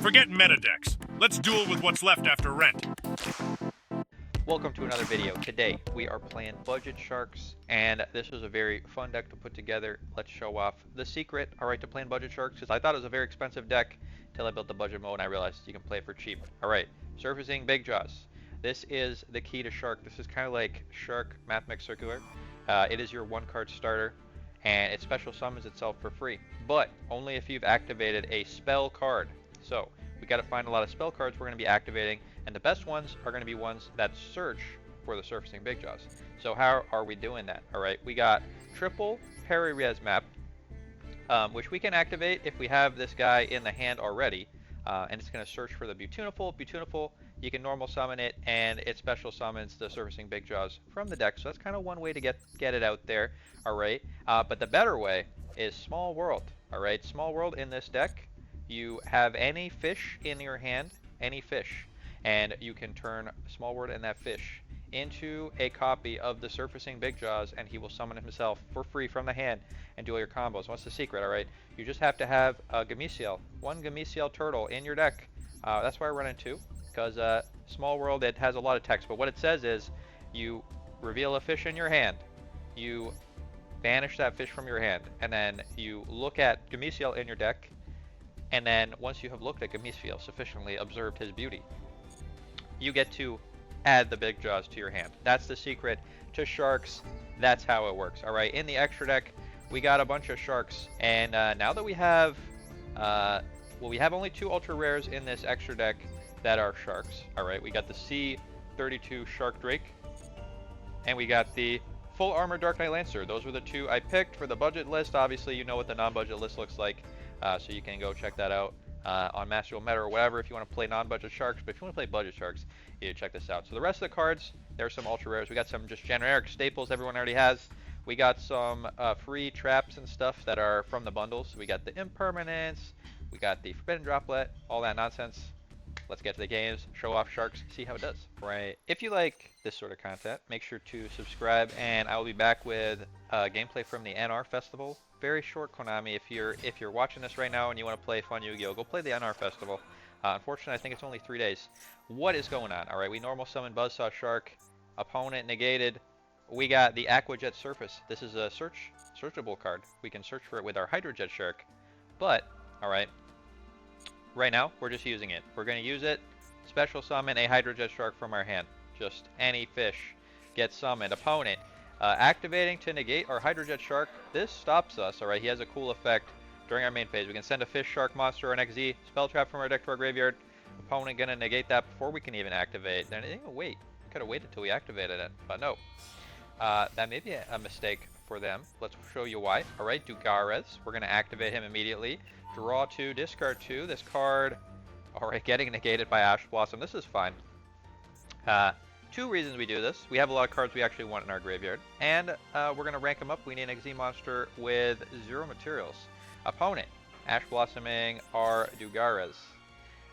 Forget meta decks. Let's duel with what's left after rent. Welcome to another video. Today we are playing Budget Sharks, and this was a very fun deck to put together. Let's show off the secret, alright, to playing Budget Sharks, because I thought it was a very expensive deck until I built the budget mode and I realized you can play it for cheap. Alright, surfacing Big Jaws. This is the key to Shark. This is kind of like Shark Math Mix Circular. It is your one card starter, and it special summons itself for free, but only if you've activated a spell card. So we got to find a lot of spell cards we're going to be activating, and the best ones are going to be ones that search for the surfacing Big Jaws. So how are we doing that? All right, we got triple Peri-Res map, which we can activate if we have this guy in the hand already, and it's going to search for the Beautiful. Beautiful, you can normal summon it, and it special summons the surfacing Big Jaws from the deck. So that's kind of one way to get it out there. All right, but the better way is Small World. All right, Small World in this deck, you have any fish in your hand, any fish, and you can turn Small World and that fish into a copy of the surfacing Big Jaws, and he will summon himself for free from the hand and do all your combos. What's the secret? All right, you just have to have a Gameciel, one Gameciel turtle in your deck. That's why I run in two, because Small World, it has a lot of text, but what it says is you reveal a fish in your hand, you banish that fish from your hand, and then you look at Gameciel in your deck, and then once you have looked at Gameciel, sufficiently observed his beauty, you get to add the Big Jaws to your hand. That's the secret to Sharks. That's how it works. All right, in the extra deck, we got a bunch of Sharks, and now that we have, well, we have only two ultra rares in this extra deck that are Sharks. All right, we got the C32 Shark Drake, and we got the full armor Dark Knight Lancer. Those were the two I picked for the budget list. Obviously, you know what the non-budget list looks like. So you can go check that out on Master Duel Meta or whatever if you want to play non-budget Sharks. But if you want to play budget Sharks, you need to check this out. So the rest of the cards, there's some ultra rares. We got some just generic staples everyone already has. We got some free traps and stuff that are from the bundles. We got the Impermanence, we got the Forbidden Droplet, all that nonsense. Let's get to the games, show off Sharks, see how it does. Right. If you like this sort of content, make sure to subscribe, and I will be back with gameplay from the NR Festival. Very short, Konami. If you're watching this right now and you want to play fun Yu-Gi-Oh, go play the NR Festival. Unfortunately, I think it's only 3 days. What is going on? All right, we normal summon Buzzsaw Shark. Opponent negated. We got the Aquajet Surface. This is a searchable card. We can search for it with our Hydrojet Shark. But, all right, right now we're just using it. We're going to use it. Special summon a Hydrojet Shark from our hand. Just any fish gets summoned. Opponent activating to negate our Hydrojet Shark. This stops us. All right, he has a cool effect during our main phase. We can send a fish, shark, monster, or an XZ spell trap from our deck to our graveyard. Opponent gonna negate that before we can even activate. Then wait, could have waited till we activated it, but no. That may be a mistake for them. Let's show you why. All right, Dugarez. We're gonna activate him immediately. Draw 2, discard 2. This card, all right, getting negated by Ash Blossom. This is fine. Two reasons we do this. We have a lot of cards we actually want in our graveyard, and we're going to rank them up. We need an XZ monster with 0 materials. Opponent, Ash Blossoming our Dugarez.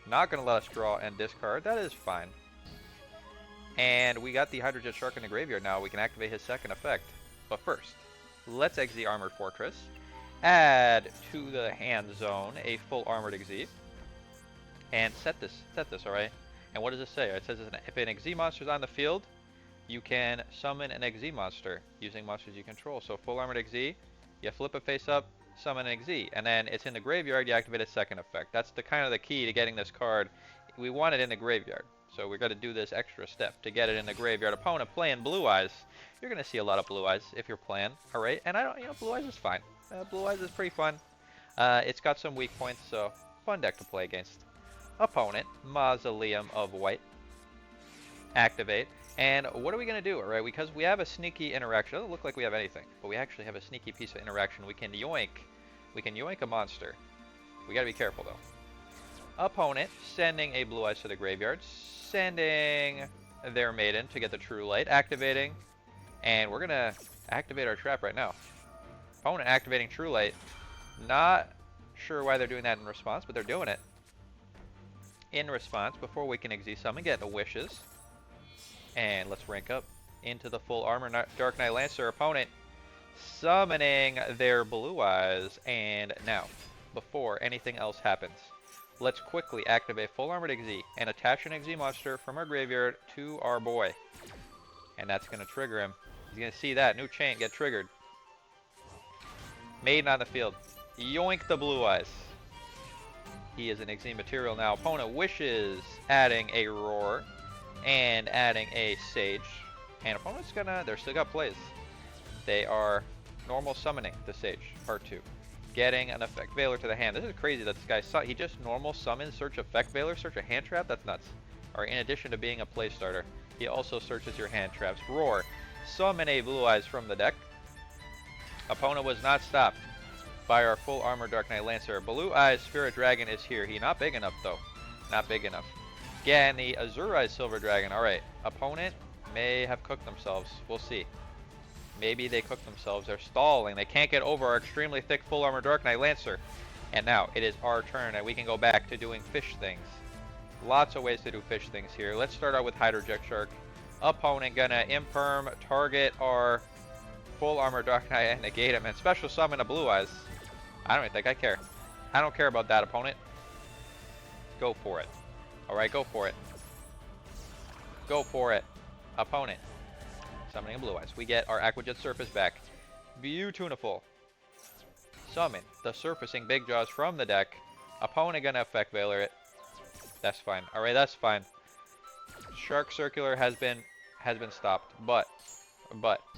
Not going to let us draw and discard. That is fine. And we got the Hydrojet Shark in the graveyard now. We can activate his second effect. But first, let's XZ Armored Fortress. Add to the hand zone a full Armored XZ. And set this, all right? And what does it say? It says if an XZ monster is on the field, you can summon an XZ monster using monsters you control. So full armored XZ, you flip it face up, summon an XZ, and then it's in the graveyard. You activate its second effect. That's the kind of the key to getting this card. We want it in the graveyard, so we're going to do this extra step to get it in the graveyard. Opponent playing Blue Eyes. You're going to see a lot of Blue Eyes if you're playing. All right, and I don't, Blue Eyes is fine. Blue Eyes is pretty fun. It's got some weak points, so fun deck to play against. Opponent, Mausoleum of White. Activate. And what are we going to do? All right, because we have a sneaky interaction. It doesn't look like we have anything, but we actually have a sneaky piece of interaction. We can yoink a monster. We got to be careful, though. Opponent, sending a Blue Eyes to the graveyard. Sending their Maiden to get the True Light. Activating. And we're going to activate our trap right now. Opponent activating True Light. Not sure why they're doing that in response, but they're doing it. In response, before we can XZ summon, get the Wishes. And let's rank up into the full armor Dark Knight Lancer. Opponent summoning their Blue Eyes. And now, before anything else happens, Let's quickly activate Full Armored XZ and attach an XZ monster from our graveyard to our boy. And that's going to trigger him. He's going to see that new chain get triggered. Maiden on the field. Yoink the Blue Eyes. He is an XZ material now. Opponent wishes, adding a Roar and adding a Sage. And opponent's gonna, they're still got plays. They are normal summoning the Sage, part 2. Getting an Effect Veiler to the hand. This is crazy that this guy, he just normal summons, search Effect Veiler, search a hand trap? That's nuts. Alright, in addition to being a play starter, he also searches your hand traps. Roar. Summon a Blue Eyes from the deck. Opponent was not stopped by our Full Armor Dark Knight Lancer. Blue Eyes Spirit Dragon is here. He not big enough though. Not big enough. Again, the Azure Eyes Silver Dragon. Alright, opponent may have cooked themselves. We'll see. Maybe they cooked themselves. They're stalling. They can't get over our extremely thick Full Armor Dark Knight Lancer. And now it is our turn and we can go back to doing fish things. Lots of ways to do fish things here. Let's start out with Hydrojet Shark. Opponent gonna imperm, target our Full Armor Dark Knight and negate him and special summon a Blue Eyes. I don't even think I care. I don't care about that, opponent. Go for it. Alright, go for it. Go for it. Opponent. Summoning a Blue Eyes. We get our Aquajet Surface back. Beautiful. Summon the Surfacing Big Jaws from the deck. Opponent gonna Effect Veiler it. That's fine. Alright, that's fine. Shark Circular has been stopped, but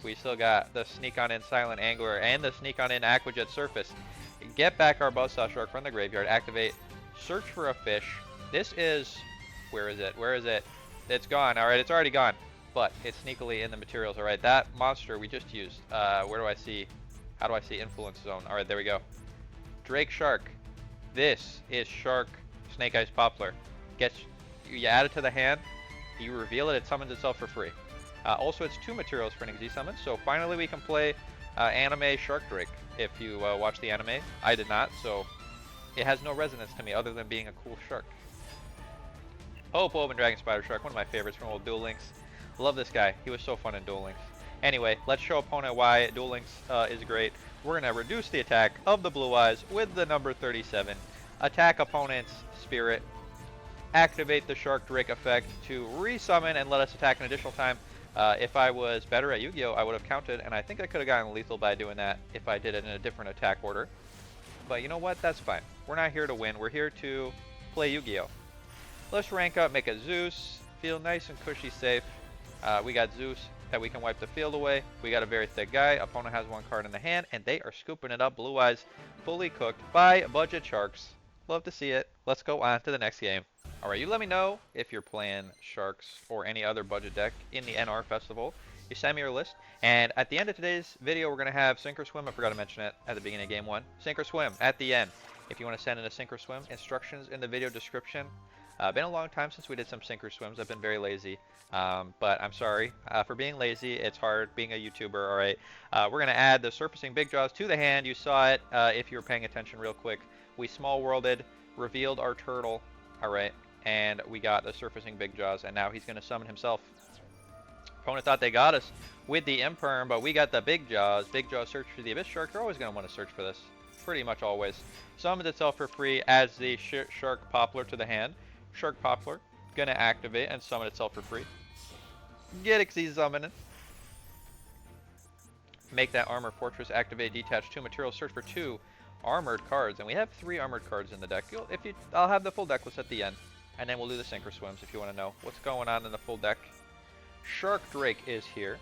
we still got the Sneak on in Silent Angler and the Sneak on in Aquajet Surface. Get back our Buzzsaw Shark from the graveyard. Activate. Search for a fish. This is, where is it? Where is it? It's gone. All right, it's already gone, but it's sneakily in the materials. All right, that monster we just used. Where do I see? How do I see Influence Zone? All right, there we go. Drake Shark. This is Shark Snake Eyes Poplar. You add it to the hand. You reveal it. It summons itself for free. Also, it's 2 materials for an XZ summon. So finally, we can play anime Shark Drake. If you watch the anime, I did not, so it has no resonance to me other than being a cool shark. Hope Open Dragon Spider Shark, one of my favorites from old Duel Links. Love this guy. He was so fun in Duel Links. Anyway, let's show opponent why Duel Links is great. We're going to reduce the attack of the Blue Eyes with the number 37. Attack opponent's Spirit. Activate the Shark Drake effect to resummon and let us attack an additional time. If I was better at Yu-Gi-Oh, I would have counted, and I think I could have gotten lethal by doing that if I did it in a different attack order. But you know what? That's fine. We're not here to win. We're here to play Yu-Gi-Oh. Let's rank up, make a Zeus, feel nice and cushy safe. We got Zeus that we can wipe the field away. We got a very thick guy. Opponent has 1 card in the hand, and they are scooping it up. Blue Eyes fully cooked by Budget Sharks. Love to see it. Let's go on to the next game. Alright, you let me know if you're playing Sharks or any other budget deck in the NR Festival. You send me your list. And at the end of today's video, we're going to have Sink or Swim. I forgot to mention it at the beginning of Game 1. Sink or Swim at the end. If you want to send in a Sink or Swim, instructions in the video description. Been a long time since we did some Sink or Swims. I've been very lazy. But I'm sorry for being lazy. It's hard being a YouTuber. Alright, we're going to add the Surfacing Big Jaws to the hand. You saw it if you were paying attention real quick. We small worlded, revealed our turtle. Alright. And we got the Surfacing Big Jaws, and now he's going to summon himself. Opponent thought they got us with the Imperm, but we got the Big Jaws. Big Jaws search for the Abyss Shark. They're always going to want to search for this. Pretty much always. Summons itself for free, adds the Shark Poplar to the hand. Shark Poplar going to activate and summon itself for free. Get XZ summoning. Make that Armor Fortress activate, detach 2 materials, search for 2 armored cards. And we have 3 armored cards in the deck. I'll have the full deck list at the end. And then we'll do the Sink or Swims if you want to know what's going on in the full deck. Shark Drake is here.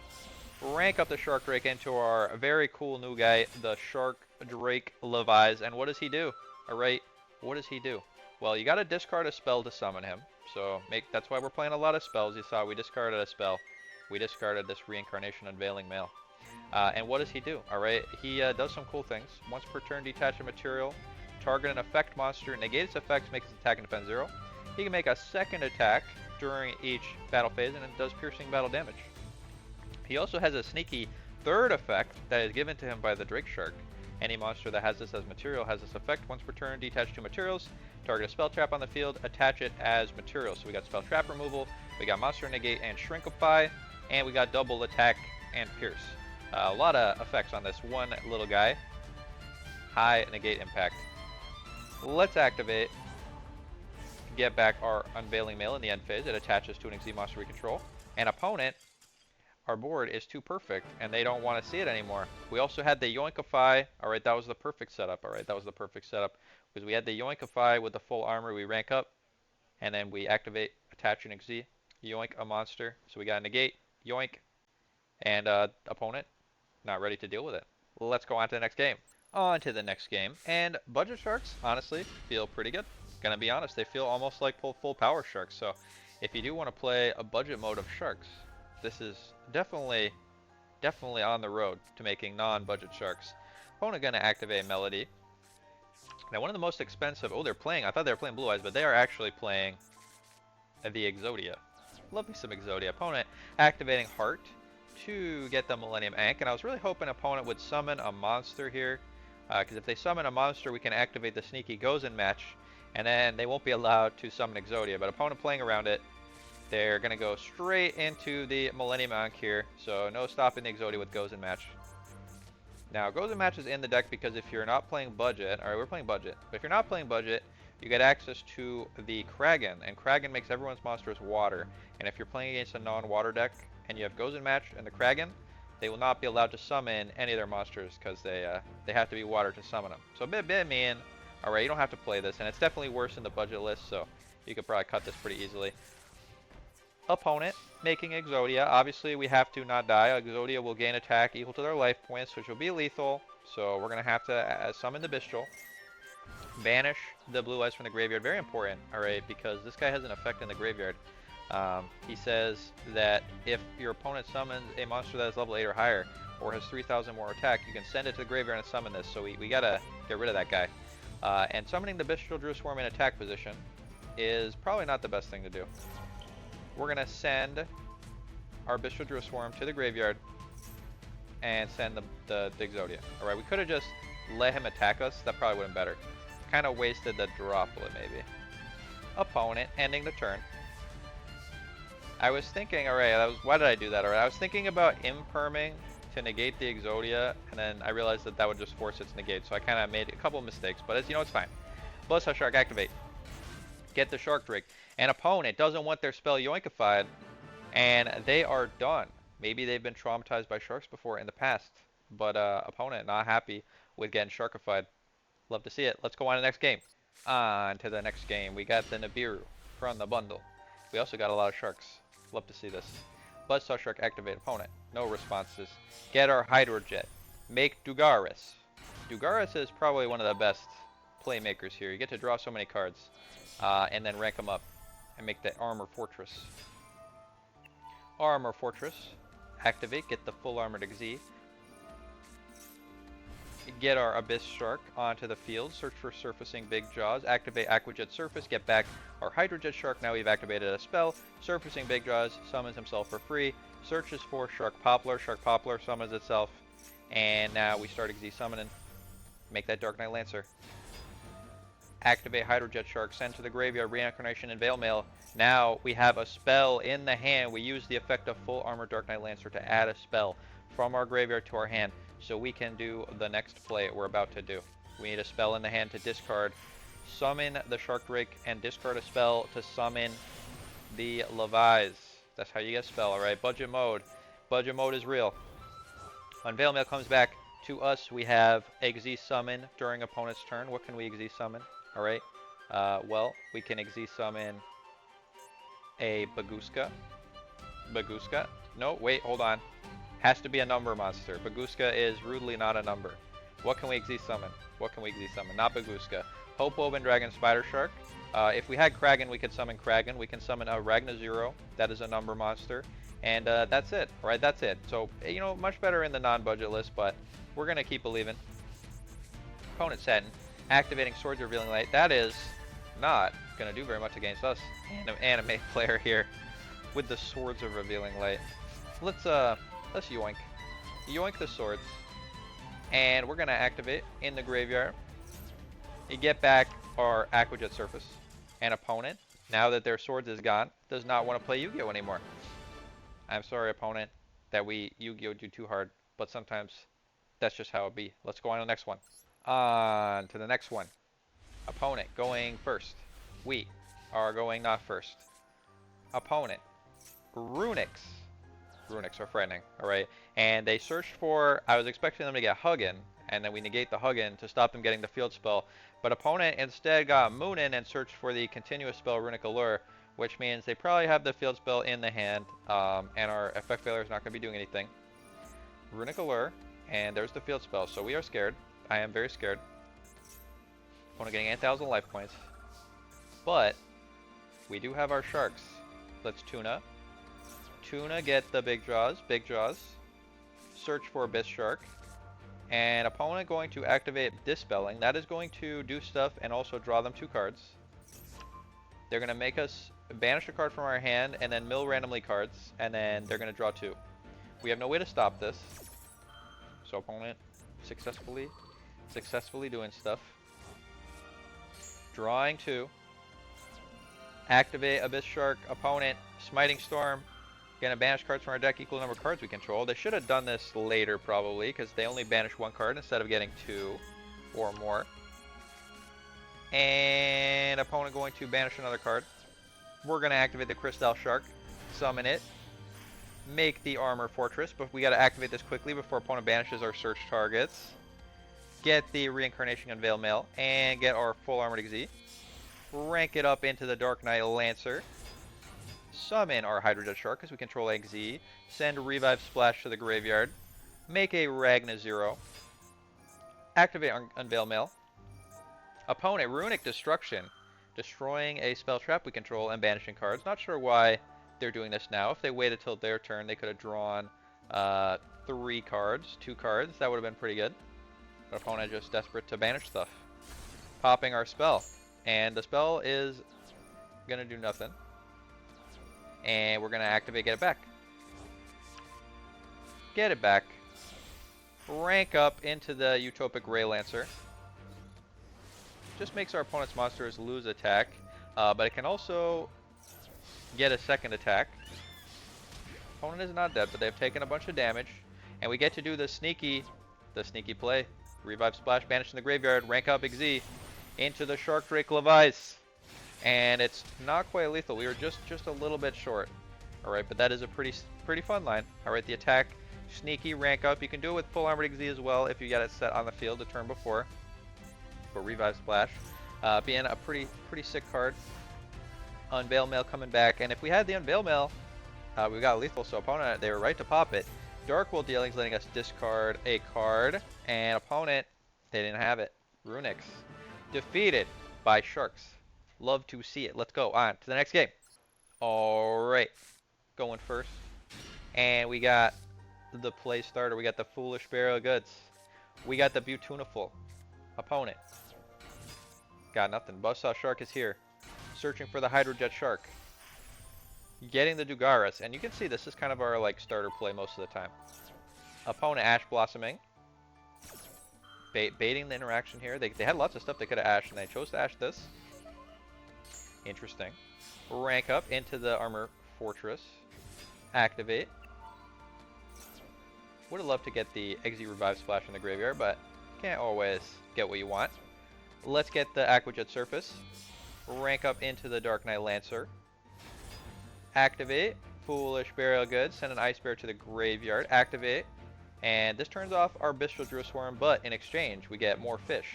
Rank up the Shark Drake into our very cool new guy, the Shark Drake Levi's. And what does he do? Alright, what does he do? Well, you got to discard a spell to summon him. So that's why we're playing a lot of spells. You saw we discarded a spell. We discarded this Reincarnation Unveiling Mail. And what does he do? Alright, he does some cool things. Once per turn, detach a material. Target an effect monster. Negate its effects, make its attack and defense 0. He can make a second attack during each battle phase, and it does piercing battle damage. He also has a sneaky third effect that is given to him by the Drake Shark. Any monster that has this as material has this effect. Once per turn, detach 2 materials, target a spell trap on the field, attach it as material. So we got spell trap removal, we got monster negate and shrinkify, and we got double attack and pierce. A lot of effects on this one little guy. High negate impact. Let's activate. get back our Unveiling Mail in the end phase. It attaches to an Exi monster we control. And opponent, our board is too perfect, and they don't want to see it anymore. We also had the Yoinkify. All right, that was the perfect setup. All right, that was the perfect setup. Because we had the Yoinkify with the full armor. We rank up, and then we activate, attach an Exi, yoink a monster. So we got a negate, yoink, and opponent not ready to deal with it. Let's go on to the next game. On to the next game. And Budget Sharks, honestly, feel pretty good. Gonna be honest, they feel almost like full power Sharks. So if you do want to play a budget mode of Sharks, this is definitely on the road to making non-budget Sharks. Opponent gonna activate Melody. Now one of the most expensive, oh, they're playing, I thought they were playing Blue Eyes, but they are actually playing the Exodia. Love me some Exodia. Opponent activating Heart to get the Millennium Ankh, and I was really hoping opponent would summon a monster here, because if they summon a monster, we can activate the Sneaky Gozen match, and then they won't be allowed to summon Exodia. But opponent playing around it, they're going to go straight into the Millennium Ankh here, so no stopping the Exodia with Gozen match. Now, Gozen match is in the deck because if you're not playing budget, alright, we're playing budget, but if you're not playing budget, you get access to the Kragan, and Kragan makes everyone's monsters water, and if you're playing against a non-water deck, and you have Gozen match and the Kragan, they will not be allowed to summon any of their monsters because they have to be water to summon them. So a bit mean. Alright, you don't have to play this, and it's definitely worse in the budget list, so you could probably cut this pretty easily. Opponent making Exodia. Obviously, we have to not die. Exodia will gain attack equal to their life points, which will be lethal, so we're going to have to summon the Bestial. Banish the Blue Eyes from the graveyard. Very important, alright, because this guy has an effect in the graveyard. He says that if your opponent summons a monster that is level 8 or higher, or has 3,000 more attack, you can send it to the graveyard and summon this, so we gotta get rid of that guy. And summoning the Bestial Druid Swarm in attack position is probably not the best thing to do. We're gonna send our Bestial Druid Swarm to the graveyard and send the Exodia. Alright, we could have just let him attack us, that probably would have been better. Kind of wasted the droplet, maybe. Opponent ending the turn. I was thinking, alright, why did I do that? Alright, I was thinking about imperming to negate the Exodia, and then I realized that would just force its negate, so I kind of made a couple mistakes, but as you know, it's fine. Bloodshot Shark activate. Get the Shark Drake. An opponent doesn't want their spell yoinkified, and they are done. Maybe they've been traumatized by sharks before in the past, but opponent not happy with getting sharkified. Love to see it. Let's go on to the next game. On to the next game. We got the Nibiru from the bundle. We also got a lot of sharks. Love to see this. Bloodshot Shark activate opponent. No responses. Get our Hydrojet. Make Dugaris. Dugaris is probably one of the best playmakers here. You get to draw so many cards. And then rank them up. And make the Armor Fortress. Armor Fortress. Activate. Get the full armored Exi. Get our Abyss Shark onto the field. Search for Surfacing Big Jaws. Activate Aquajet Surface. Get back our Hydrojet Shark. Now we've activated a spell. Surfacing Big Jaws summons himself for free. Searches for Shark Poplar. Shark Poplar summons itself. And now we start Exi summoning. Make that Dark Knight Lancer. Activate Hydrojet Shark. Send to the graveyard Reincarnation and Veil Mail. Now we have a spell in the hand. We use the effect of Full Armor Dark Knight Lancer to add a spell from our graveyard to our hand, so we can do the next play we're about to do. We need a spell in the hand to discard, summon the Shark Drake, and discard a spell to summon the Levi's. That's how you get a spell, alright? Budget mode. Budget mode is real. Unveil Mail comes back to us. We have Exi summon during opponent's turn. What can we Exi summon? Alright. Well, we can Exi summon a Baguska. Baguska. No, wait, hold on. Has to be a number monster. Baguska is rudely not a number. What can we Exi summon? What can we Exi summon? Not Baguska. Hope Woven Dragon Spider Shark. If we had Kragan, we could summon Kragan. We can summon a Ragnazero. That is a number monster. And that's it. Alright, that's it. So, you know, much better in the non-budget list, but we're going to keep believing. Opponent Satin. Activating Swords Revealing Light. That is not going to do very much against us. Anime player here with the Swords of Revealing Light. Let's yoink. Yoink the swords. And we're going to activate in the graveyard. You get back our Aquajet Surface. An opponent, now that their swords is gone, does not want to play Yu-Gi-Oh anymore. I'm sorry, opponent, that we Yu-Gi-Oh'd you too hard, but sometimes that's just how it be. Let's go on to the next one. On to the next one. Opponent going first. We are going not first. Opponent, Runics. Runics are frightening, alright? And they searched for, I was expecting them to get Huggin, and then we negate the Huggin to stop them getting the field spell. But opponent instead got Moonin and searched for the continuous spell Runic Allure, which means they probably have the field spell in the hand, and our effect failure is not going to be doing anything. Runic Allure, and there's the field spell, so we are scared. I am very scared. Opponent getting 8,000 life points. But we do have our sharks. Let's Tuna. Tuna get the big jaws. Big jaws. Search for Abyss Shark. And opponent going to activate Dispelling. That is going to do stuff and also draw them 2 cards. They're going to make us banish a card from our hand and then mill randomly cards. And then they're going to draw 2. We have no way to stop this. So opponent successfully doing stuff. Drawing 2. Activate Abyss Shark. Opponent Smiting Storm. Gonna banish cards from our deck equal number of cards we control. They should have done this later probably because they only banish 1 card instead of getting 2 or more. And opponent going to banish another card. We're gonna activate the Crystal Shark. Summon it. Make the Armor Fortress, but we gotta activate this quickly before opponent banishes our search targets. Get the Reincarnation Unveil Mail and get our full Armored Xyz. Rank it up into the Dark Knight Lancer. Summon our Hydrojet Shark because we control Xyz. Send Revive Splash to the graveyard. Make a Ragna 0. Activate Unveil Mail. Opponent Runic Destruction. Destroying a spell trap we control and banishing cards. Not sure why they're doing this now. If they waited till their turn, they could have drawn 3 cards, 2 cards. That would have been pretty good. But opponent just desperate to banish stuff. Popping our spell. And the spell is going to do nothing. And we're going to activate Get It Back. Get it back. Rank up into the Utopic Ray Lancer. Just makes our opponent's monsters lose attack. But it can also get a second attack. Opponent is not dead, but they've taken a bunch of damage. And we get to do the sneaky play. Revive Splash, banish in the graveyard, rank up Xyz into the Shark Drake Levice. And it's not quite lethal. We were just a little bit short. Alright, but that is a pretty fun line. Alright, the attack, sneaky, rank up. You can do it with full Armored Xyz as well if you get it set on the field the turn before. For Revive Splash. Being a pretty sick card. Unveil Mail coming back. And if we had the Unveil Mail, we got lethal, so opponent, they were right to pop it. Dark Will Dealings letting us discard a card. And opponent, they didn't have it. Runics. Defeated by Sharks. Love to see it. Let's go on to the next game. Alright. Going first. And we got the play starter. We got the Foolish Barrel of Goods. We got the Beautiful. Opponent. Got nothing. Buzzsaw Shark is here. Searching for the Hydrojet Shark. Getting the Dugaras. And you can see this is kind of our like starter play most of the time. Opponent Ash Blossoming. Baiting the interaction here. They had lots of stuff they could have ashed, and they chose to ash this. Interesting. Rank up into the Armor Fortress. Activate. Would have loved to get the Xyz Revive Splash in the graveyard, but can't always get what you want. Let's get the Aquajet Surface. Rank up into the Dark Knight Lancer. Activate. Foolish Burial Goods. Send an Ice Bear to the graveyard. Activate. And this turns off our Bestial Druiswarm, but in exchange, we get more fish.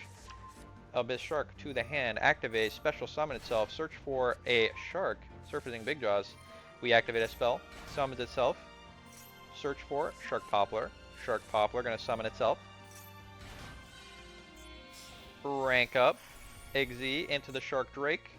Abyss Shark to the hand. Activate. Special summon itself. Search for a shark. Surfacing Big Jaws. We activate a spell. Summons itself. Search for Shark Poplar. Shark Poplar going to summon itself. Rank up. Xyz into the Shark Drake.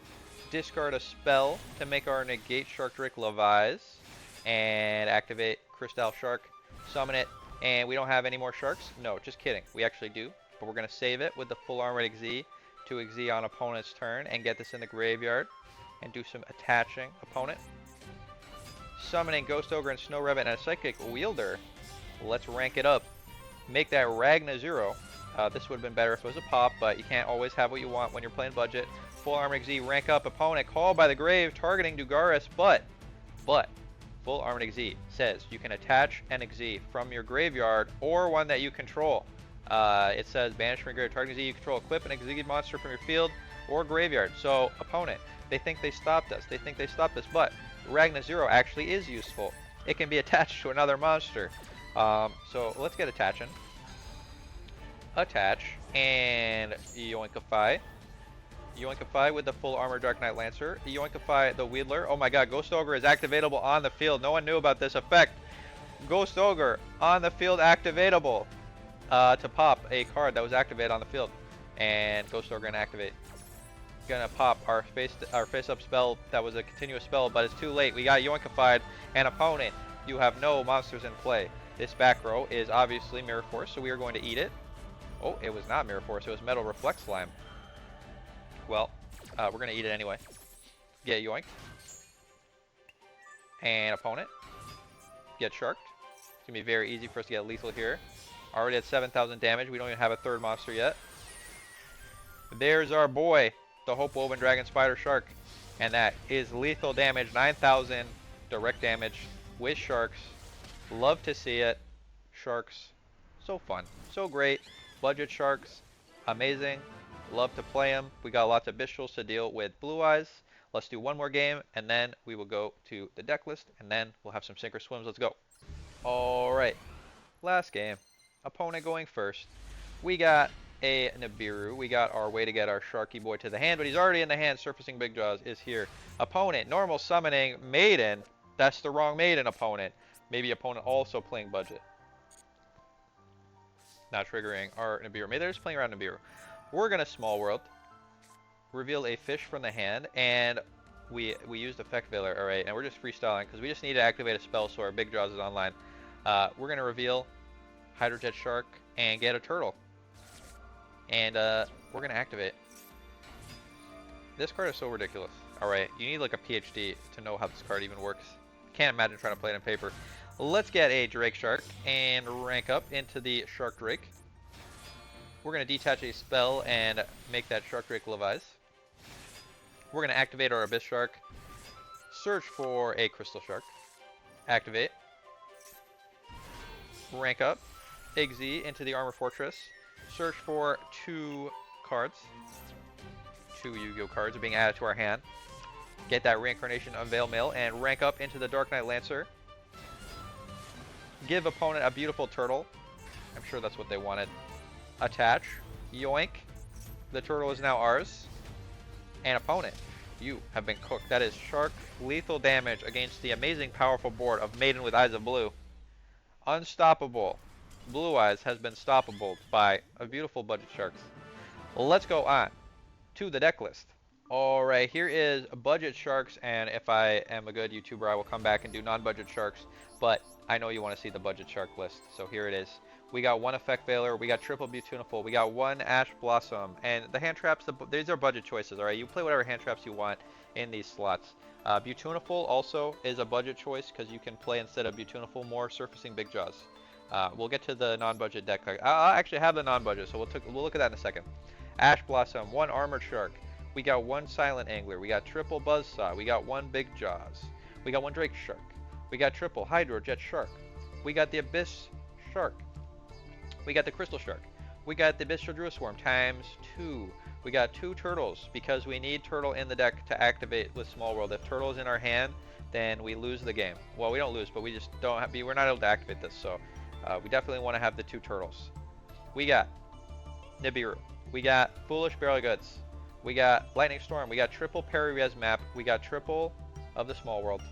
Discard a spell to make our negate Shark Drake Levice. And activate Crystal Shark. Summon it. And we don't have any more sharks? No, just kidding. We actually do. But we're going to save it with the full Armored Xyz to Xyz on opponent's turn and get this in the graveyard and do some attaching opponent. Summoning Ghost Ogre and Snow Rabbit and a Psychic Wielder. Let's rank it up. Make that Ragna 0. This would have been better if it was a pop, but you can't always have what you want when you're playing budget. Full Armored Xyz, rank up opponent, called by the grave, targeting Dugaras, but Full Armored Xyz says you can attach an Xyz from your graveyard or one that you control. It says banish from your graveyard targeting Xyz you control. Equip an Xyz monster from your field or graveyard. So opponent, they think they stopped us. They think they stopped us, but Ragna Zero actually is useful. It can be attached to another monster. So let's get attaching. Attach and Yoinkify. Yoinkify with the full armor Dark Knight Lancer. Yoinkify the Wheedler. Oh my god, Ghost Ogre is activatable on the field. No one knew about this effect. Ghost Ogre on the field activatable to pop a card that was activated on the field. And Ghost Ogre gonna activate. Gonna pop our face up spell that was a continuous spell, but it's too late. We got Yoinkified, and opponent, you have no monsters in play. This back row is obviously Mirror Force, so we are going to eat it. Oh, it was not Mirror Force, it was Metal Reflect Slime. Well, we're gonna eat it anyway. Get yoinked. And opponent, get sharked. It's gonna be very easy for us to get lethal here. Already at 7,000 damage, we don't even have a third monster yet. There's our boy, the Hope Woven Dragon Spider Shark. And that is lethal damage, 9,000 direct damage with sharks. Love to see it. Sharks, so fun, so great. Budget sharks, amazing. Love to play them. We got lots of Bishals to deal with Blue Eyes. Let's do one more game, and then we will go to the deck list, and then we'll have some sink or swims. Let's go. Alright, last game. Opponent going first. We got a Nibiru. We got our way to get our Sharky boy to the hand, but he's already in the hand. Surfacing Big Jaws is here. Opponent, normal summoning Maiden. That's the wrong Maiden, opponent. Maybe opponent also playing budget. Not triggering our Nibiru. Maybe they're just playing around Nibiru. We're gonna Small World, reveal a fish from the hand, and we used Effect Veiler, alright, and we're just freestyling because we just need to activate a spell so our Big Jaws is online. We're gonna reveal Hydrojet Shark and get a turtle. And we're gonna activate. This card is so ridiculous. Alright, you need like a PhD to know how this card even works. Can't imagine trying to play it on paper. Let's get a Drake Shark and rank up into the Shark Drake. We're going to detach a spell and make that Shark Drake Levi's. We're going to activate our Abyss Shark. Search for a Crystal Shark. Activate. Rank up. Igzy into the Armor Fortress. Search for 2 cards. 2 Yu-Gi-Oh cards are being added to our hand. Get that Reincarnation of Veil Mail and rank up into the Dark Knight Lancer. Give opponent a beautiful turtle. I'm sure that's what they wanted. Attach. Yoink. The turtle is now ours. And opponent, you have been cooked. That is shark lethal damage against the amazing powerful board of Maiden with Eyes of Blue. Unstoppable. Blue Eyes has been stoppable by a beautiful budget sharks. Let's go on to the deck list. Alright, here is budget sharks, and if I am a good YouTuber I will come back and do non-budget sharks, but I know you want to see the budget shark list, so here it is. We got 1 Effect Veiler, we got triple Beautiful, we got 1 Ash Blossom, and the hand traps, these are budget choices, alright? You play whatever hand traps you want in these slots. Beautiful also is a budget choice because you can play instead of Beautiful more Surfacing Big Jaws. We'll get to the non-budget deck. I'll actually have the non-budget, so we'll look at that in a second. Ash Blossom, 1 Armored Shark. We got 1 Silent Angler. We got triple Buzzsaw. We got 1 Big Jaws. We got 1 Drake Shark. We got triple Hydrojet Shark. We got the Abyss Shark. We got the Crystal Shark. We got the Abyssal Druid Swarm times 2. We got 2 turtles because we need turtle in the deck to activate with Small World. If turtle is in our hand, then we lose the game. Well, we don't lose, but we just don't have, we're not able to activate this, so we definitely want to have the 2 turtles. We got Nibiru. We got Foolish Barrel Goods. We got Lightning Storm. We got triple Peri-Res map. We got triple of the Small World.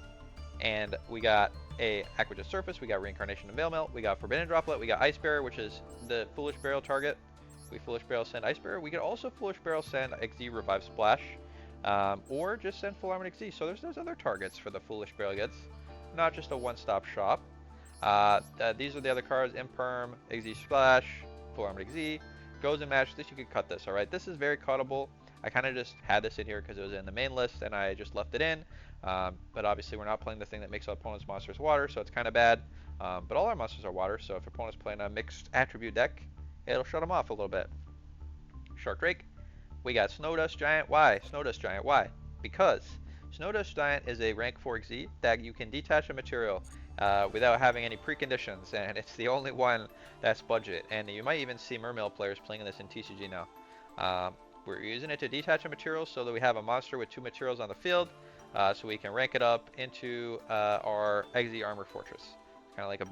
And we got a Aquajet Surface. We got Reincarnation of Veil Melt. We got Forbidden Droplet. We got Ice Barrier, which is the Foolish Barrel target. We Foolish Barrel send Ice Barrier. We could also Foolish Barrel send XZ Revive Splash. Or just send Full Armored XZ. So there's other targets for the Foolish Barrel Goods. Not just a one-stop shop. These are the other cards. Imperm, XZ Splash, Full Armored XZ. Goes and match. At least you could cut this, alright? This is very cuttable. I kind of just had this in here because it was in the main list and I just left it in. But obviously we're not playing the thing that makes our opponent's monsters water, so it's kind of bad. But all our monsters are water, so if your opponent's playing a mixed attribute deck, it'll shut them off a little bit. Shark Drake. We got Snowdust Giant. Why? Snowdust Giant. Why? Because Snowdust Giant is a rank 4 XZ that you can detach a material without having any preconditions, and it's the only one that's budget. And you might even see Mermail players playing this in TCG now. We're using it to detach a material so that we have a monster with 2 materials on the field, so we can rank it up into our Exi Armor Fortress. Kind of like a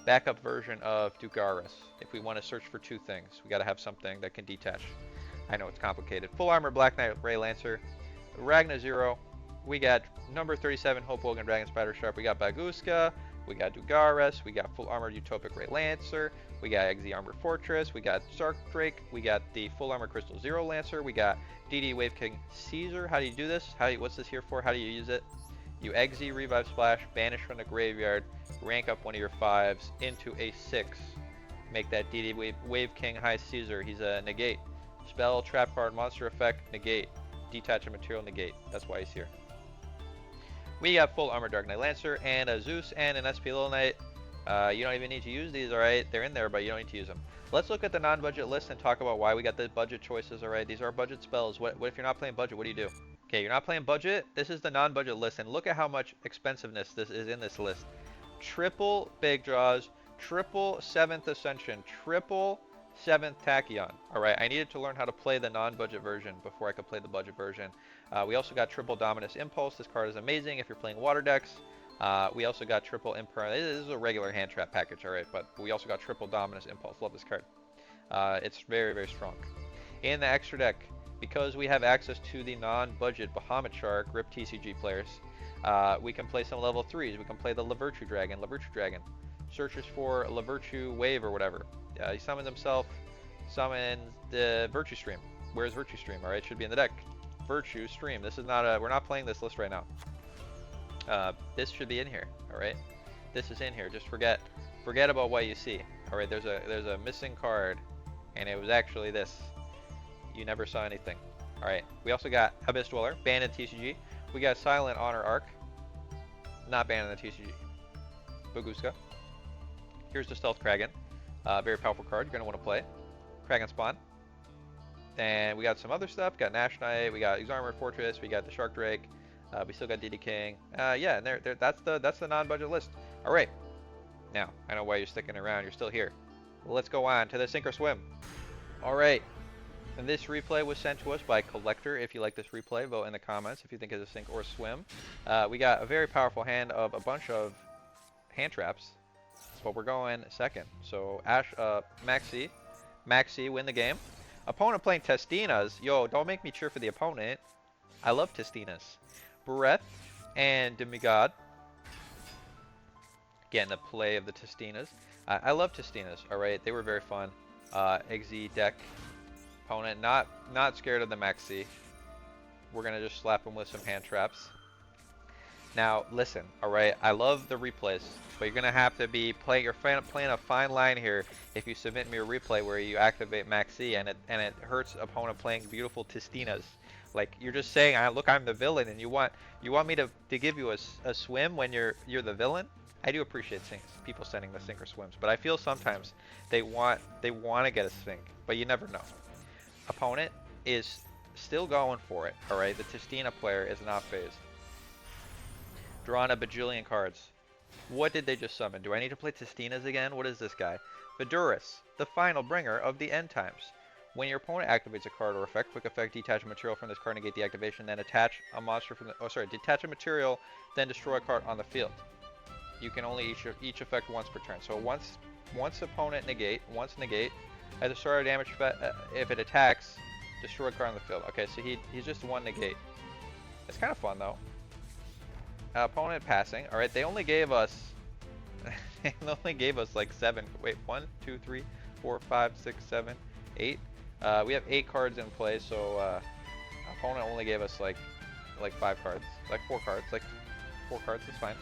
backup version of Dugaris. If we want to search for 2 things, we got to have something that can detach. I know it's complicated. Full armor Black Knight Ray Lancer, Ragna Zero. We got number 37 Hope Wogan Dragon Spider Sharp. We got Baguska. We got Dugaris. We got full armored Utopic Ray Lancer. We got Exi Armor Fortress. We got Stark Drake. We got the full armor Crystal Zero Lancer. We got DD Wave King Caesar. How do you do this? What's this here for? How do you use it? You Exi Revive Splash, banish from the graveyard, rank up one of your 5s into a 6. Make that DD Wave King High Caesar. He's a negate. Spell, trap card, monster effect, negate. Detach a material, negate. That's why he's here. We got full armor Dark Knight Lancer and a Zeus and an SP Little Knight. You don't even need to use these, alright? They're in there, but you don't need to use them. Let's look at the non-budget list and talk about why we got the budget choices, alright? These are budget spells. What if you're not playing budget? What do you do? Okay, you're not playing budget. This is the non-budget list, and look at how much expensiveness this is in this list. Triple big draws, triple 7th Ascension, triple 7th Tachyon. Alright, I needed to learn how to play the non-budget version before I could play the budget version. We also got triple Dominus Impulse. This card is amazing if you're playing water decks. We also got triple Impermanent. This is a regular hand trap package, alright, but we also got triple Dominus Impulse. Love this card. It's very, very strong. In the extra deck, because we have access to the non-budget Bahamut Shark, RIP TCG players, we can play some level 3s. We can play the Lavirtue Dragon. Searches for Lavirtue Wave or whatever. He summons himself, summons the Virtue Stream. Where's Virtue Stream? Alright, should be in the deck. Virtue Stream. This is not a, we're not playing this list right now. This should be in here, alright? This is in here. Just forget about what you see. Alright, there's a missing card, and it was actually this. You never saw anything. Alright, we also got Abyss Dweller, banned in TCG. We got Silent Honor Arc, not banned in the TCG. Baguska. Here's the Stealth Kraken. Very powerful card you're going to want to play. Kraken Spawn. And we got some other stuff. Got Nash Knight, we got Exi Armor Fortress, we got the Shark Drake. We still got DD King. Yeah, and that's the non-budget list. Alright. Now, I know why you're sticking around. You're still here. Let's go on to the Sink or Swim. Alright. And this replay was sent to us by Collector. If you like this replay, vote in the comments if you think it's a sink or swim. We got a very powerful hand of a bunch of hand traps, but we're going second. So Maxi win the game. Opponent playing Testinas. Yo, don't make me cheer for the opponent. I love Testinas. Breath and Demigod. Getting the play of the Testinas. I love Testinas. Alright, they were very fun. Exi deck. Opponent not scared of the Maxi. We're gonna just slap him with some hand traps. Now listen, alright, I love the replays, but you're gonna have to be playing a fine line here if you submit me a replay where you activate Maxi and it hurts opponent playing beautiful Testinas. Like, you're just saying, look, I'm the villain, and you want me to give you a swim when you're the villain? I do appreciate people sending the sink or swims, but I feel sometimes they want to get a sink, but you never know. Opponent is still going for it, alright? The Testina player is not phased. Drawn a bajillion cards. What did they just summon? Do I need to play Testinas again? What is this guy? Vidurus, the final bringer of the end times. When your opponent activates a card or effect, quick effect, detach a material from this card, negate the activation, then attach a monster from the, detach a material, then destroy a card on the field. You can only each effect once per turn. So once opponent negate, at the start of damage, if it attacks, destroy a card on the field. Okay, so he's just one negate. It's kind of fun though. Opponent passing. All right, they only gave us like 7. Wait, 1, 2, 3, 4, 5, 6, 7, 8. We have 8 cards in play, so opponent only gave us like 5 cards, like 4 cards, like 4 cards. That's fine.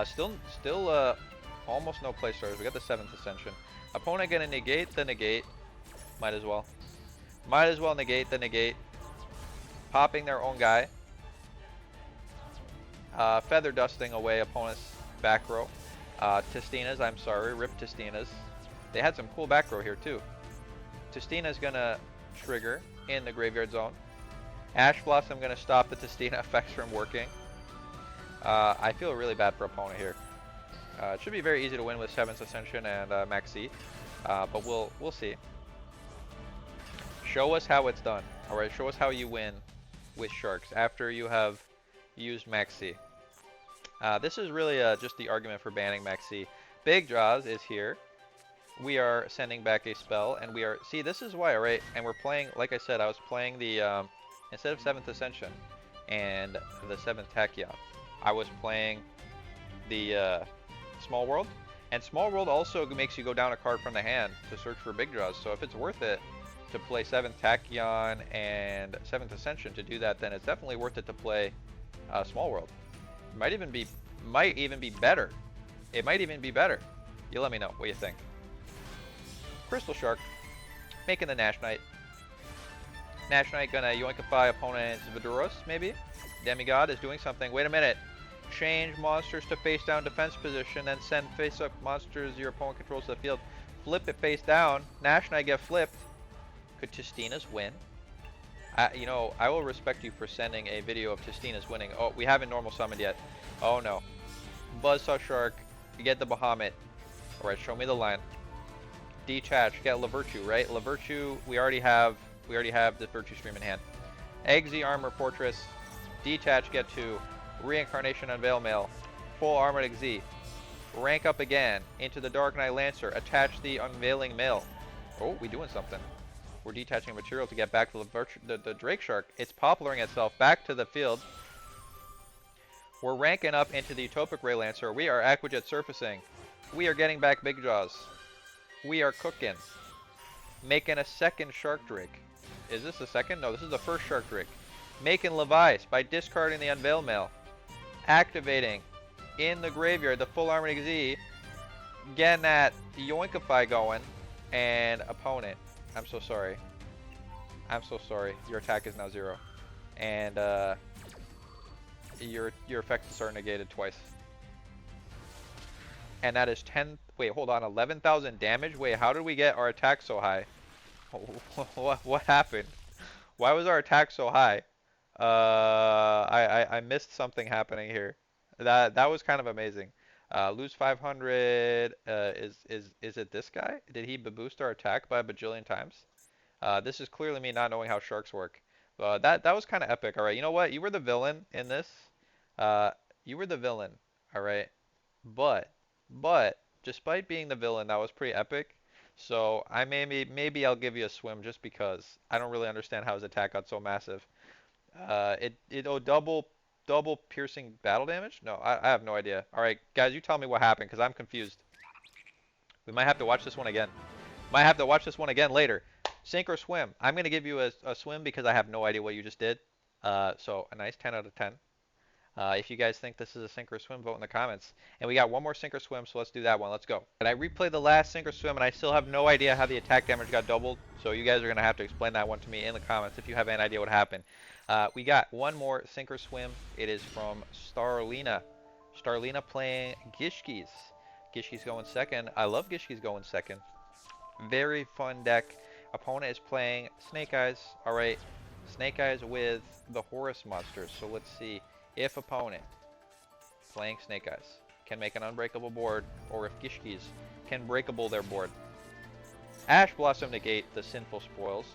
Still almost no play starters. We got the 7th Ascension. Opponent gonna negate the negate. Might as well negate the negate. Popping their own guy. Feather dusting away opponent's back row. Testinas, I'm sorry, rip Testinas. They had some cool back row here too. Testina's gonna trigger in the graveyard zone. Ash Blossom gonna stop the Testina effects from working. I feel really bad for opponent here. It should be very easy to win with 7th Ascension and Maxi, but we'll see. Show us how it's done. Alright, show us how you win with sharks after you have used Max C. This is really just the argument for banning Max C. Big Jaws is here. We are sending back a spell, and we are... See, this is why, right? And we're playing, like I said, I was playing the... instead of 7th Ascension and the 7th Tachyon, I was playing the Small World. And Small World also makes you go down a card from the hand to search for Big Draws. So if it's worth it to play 7th Tachyon and 7th Ascension to do that, then it's definitely worth it to play Small World. Might even be better. It might even be better. You let me know what you think. Crystal Shark, making the Nash Knight. Nash Knight gonna yoinkify opponent's Viduros, maybe? Demigod is doing something. Wait a minute. Change monsters to face down defense position, then send face up monsters your opponent controls to the field. Flip it face down. Nash Knight get flipped. Could Testina's win? You know, I will respect you for sending a video of Testina's winning. Oh, we haven't normal summoned yet. Oh no. Buzzsaw Shark, you get the Bahamut. Alright, show me the line. Detach, get Lavirtue, right? Lavirtue, we already have the Virtue Stream in hand. Eggsy Armor Fortress, Detach, get 2. Reincarnation Unveil Mail, full Armored Eggsy. Rank up again into the Dark Knight Lancer, attach the Unveiling Mail. Oh, we doing something. We're detaching material to get back to the Drake Shark. It's poplaring itself back to the field. We're ranking up into the Utopic Ray Lancer. We are Aquajet surfacing. We are getting back Big Jaws. We are cooking. Making a second Shark Drake. Is this the second? No, this is the first Shark Drake. Making Levice by discarding the Unveil Mail. Activating in the graveyard the full Armored Eggsy. Getting that Yoinkify going. And opponent. I'm so sorry. I'm so sorry. Your attack is now 0. And your effects are negated twice. And that is 10... Wait, hold on. 11,000 damage? Wait, how did we get our attack so high? What happened? Why was our attack so high? I missed something happening here. That was kind of amazing. Lose 500. Is it this guy? Did he boost our attack by a bajillion times? This is clearly me not knowing how sharks work. That was kind of epic. All right, you know what? You were the villain in this. You were the villain. All right, but despite being the villain, that was pretty epic. So I maybe I'll give you a swim just because I don't really understand how his attack got so massive. Double piercing battle damage? No, I have no idea. All right, guys, you tell me what happened because I'm confused. We might have to watch this one again. Might have to watch this one again later. Sink or swim? I'm gonna give you a swim because I have no idea what you just did. So a nice 10 out of 10. If you guys think this is a sink or swim, vote in the comments. And we got one more sink or swim, so let's do that one. Let's go. And I replayed the last sink or swim, and I still have no idea how the attack damage got doubled. So you guys are going to have to explain that one to me in the comments if you have any idea what happened. We got one more sink or swim. It is from Starlina. Starlina playing Gishkis. Gishkis going second. I love Gishkis going second. Very fun deck. Opponent is playing Snake Eyes. All right. Snake Eyes with the Horus monsters. So let's see. If opponent playing Snake Eyes can make an unbreakable board, or if Gishkis can breakable their board. Ash Blossom negate the Sinful Spoils.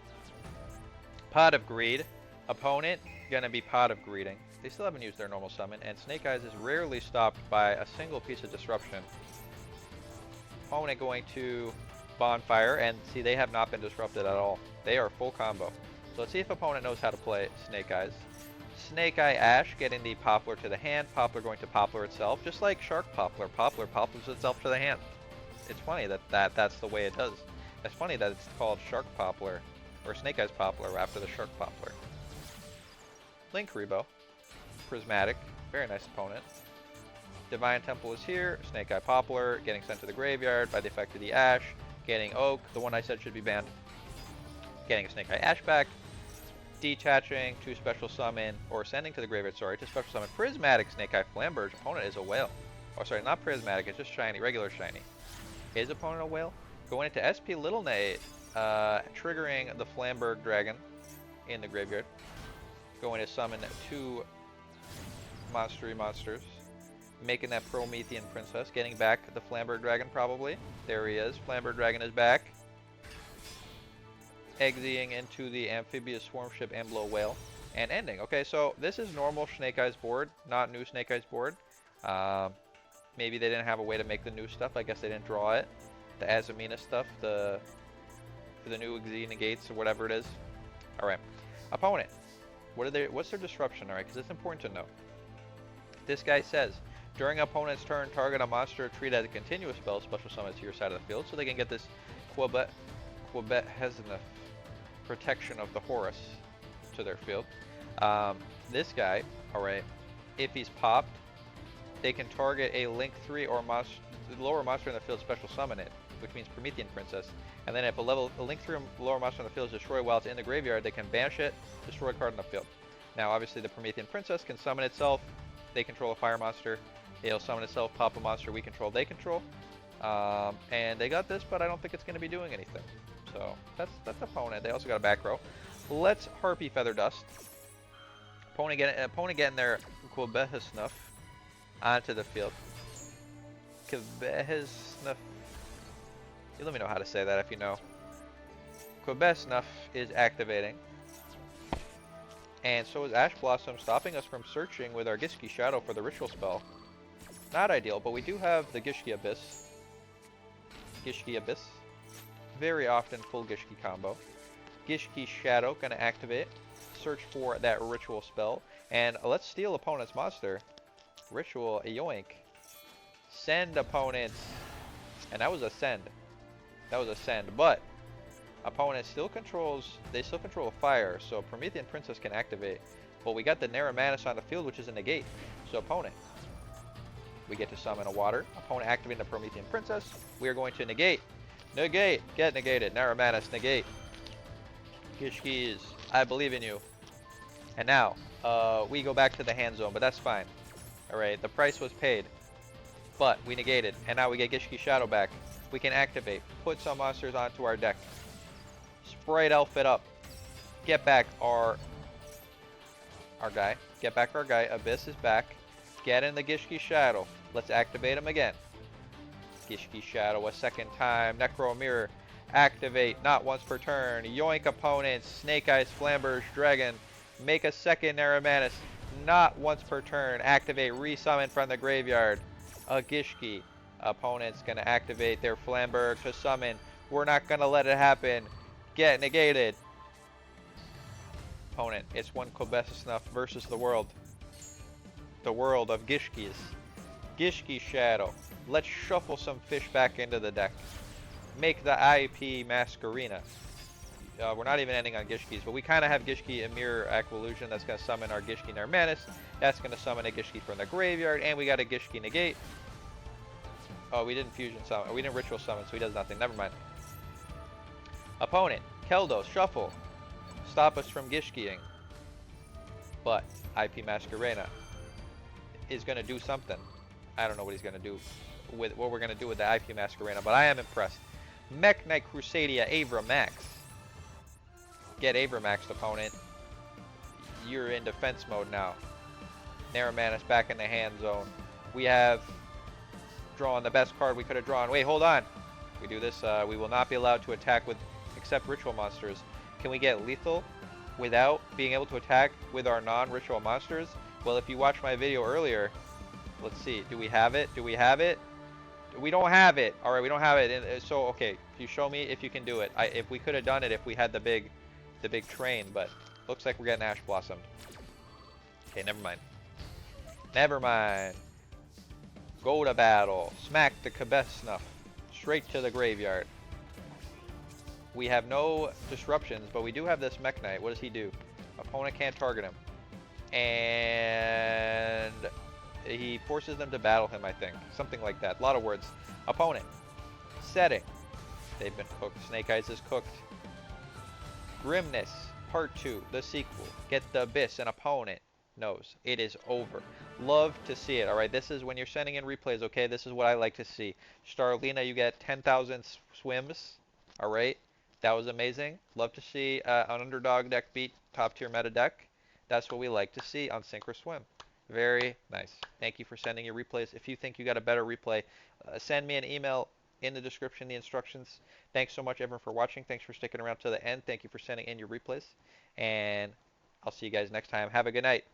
Pot of Greed. Opponent gonna be Pot of Greeding. They still haven't used their normal summon, and Snake Eyes is rarely stopped by a single piece of disruption. Opponent going to Bonfire, and see, they have not been disrupted at all. They are full combo. So let's see if opponent knows how to play Snake Eyes. Snake Eye Ash getting the Poplar to the hand. Poplar going to Poplar itself, just like Shark Poplar. Poplar poplars itself to the hand. It's funny that's the way it does. It's funny that it's called Shark Poplar, or Snake Eyes Poplar after the Shark Poplar. Link Rebo. Prismatic. Very nice opponent. Divine Temple is here. Snake Eye Poplar getting sent to the graveyard by the effect of the Ash. Getting Oak, the one I said should be banned. Getting a Snake Eye Ash back. Detaching to special summon, or sending to the graveyard, sorry, to special summon Prismatic Snake Eye Flamberge. Opponent is a whale. Oh, sorry, not Prismatic, it's just shiny, regular shiny. Is opponent a whale? Going into SP Little Nate, triggering the Flamberge Dragon in the graveyard. Going to summon 2 monsters. Making that Promethean Princess, getting back the Flamberge Dragon probably. There he is, Flamberge Dragon is back. exiting into the amphibious swarm ship and blow whale, and ending. Okay, so this is normal Snake Eyes board, not new Snake Eyes board. Maybe they didn't have a way to make the new stuff. I guess they didn't draw it. The Azamina stuff, for the new Xena Gates or whatever it is. All right, opponent. What's their disruption? All right, because it's important to know. This guy says, during opponent's turn, target a monster treated as a continuous spell, special summon it to your side of the field, so they can get this Quebec Hesna protection of the Horus to their field. This guy, all right, if he's popped, they can target a Link 3 or lower monster in the field, special summon it, which means Promethean Princess. And then if a Link 3 or lower monster in the field is destroyed while it's in the graveyard, they can banish it, destroy a card in the field. Now, obviously, the Promethean Princess can summon itself. They control a fire monster. It'll summon itself, pop a monster we control, they control. And they got this, but I don't think it's going to be doing anything. So that's opponent. They also got a back row. Let's Harpy Feather Dust. Opponent getting their Quebec Snuff onto the field. Quebec Snuff. You let me know how to say that if you know. Quebec Snuff is activating. And so is Ash Blossom, stopping us from searching with our Gishki Shadow for the ritual spell. Not ideal, but we do have the Gishki Abyss. Gishki Abyss. Very often full Gishki combo. Gishki Shadow gonna activate. Search for that ritual spell. And let's steal opponent's monster. Ritual Yoink. Send opponents. And that was a send. That was a send. But opponent still controls, they still control fire, so Promethean Princess can activate. But we got the Naramanis on the field, which is a negate. So opponent, we get to summon a water. Opponent activating the Promethean Princess. We are going to negate. Negate. Get negated. Naramanis, negate. Gishkis, I believe in you. And now, we go back to the hand zone, but that's fine. Alright, the price was paid. But we negated, and now we get Gishki Shadow back. We can activate, put some monsters onto our deck. Sprite Elf it up. Get back our guy. Get back our guy. Abyss is back. Get in the Gishki Shadow. Let's activate him again. Gishki Shadow a second time. Necro Mirror. Activate. Not once per turn. Yoink opponents. Snake Eyes, Flamberge, Dragon. Make a second Naramanis. Not once per turn. Activate. Resummon from the graveyard. A Gishki. Opponent's going to activate their Flamberge to summon. We're not going to let it happen. Get negated. Opponent. It's one Quebec Snuff versus the world. The world of Gishkis. Gishki Shadow. Let's shuffle some fish back into the deck. Make the IP Masquerena. We're not even ending on Gishkis, but we kind of have Gishki Emir Aquillusion that's going to summon our Gishki Narmanis. That's going to summon a Gishki from the graveyard, and we got a Gishki Negate. Oh, we didn't fusion summon. We didn't ritual summon, so he does nothing. Never mind. Opponent. Keldos. Shuffle. Stop us from Gishkiing. But IP Masquerena is going to do something. I don't know what he's going to do with what we're going to do with the IP Masquerena, but I am impressed. Mech Knight Crusadia Avra Max. Get Avra Max, opponent. You're in defense mode now. Naramanis back in the hand zone. We have drawn the best card we could have drawn. Wait, hold on. We do this. We will not be allowed to attack with except ritual monsters. Can we get lethal without being able to attack with our non-ritual monsters? Well, if you watched my video earlier, let's see. Do we have it? Do we have it? We don't have it. All right, we don't have it. And so, okay, you show me if you can do it. If we could have done it if we had the big train, but looks like we're getting Ash Blossomed. Okay, never mind. Never mind. Go to battle. Smack the Quebec Snuff. Straight to the graveyard. We have no disruptions, but we do have this Mech Knight. What does he do? Opponent can't target him. And he forces them to battle him, I think. Something like that. A lot of words. Opponent. Setting. They've been cooked. Snake Eyes is cooked. Grimness. Part 2. The sequel. Get the Abyss. An opponent knows it is over. Love to see it. Alright, this is when you're sending in replays, okay? This is what I like to see. Starlina, you get 10,000 swims. Alright? That was amazing. Love to see an underdog deck beat top tier meta deck. That's what we like to see on Sink or Swim. Very nice. Thank you for sending your replays. If you think you got a better replay, send me an email in the description, the instructions. Thanks so much, everyone, for watching. Thanks for sticking around to the end. Thank you for sending in your replays. And I'll see you guys next time. Have a good night.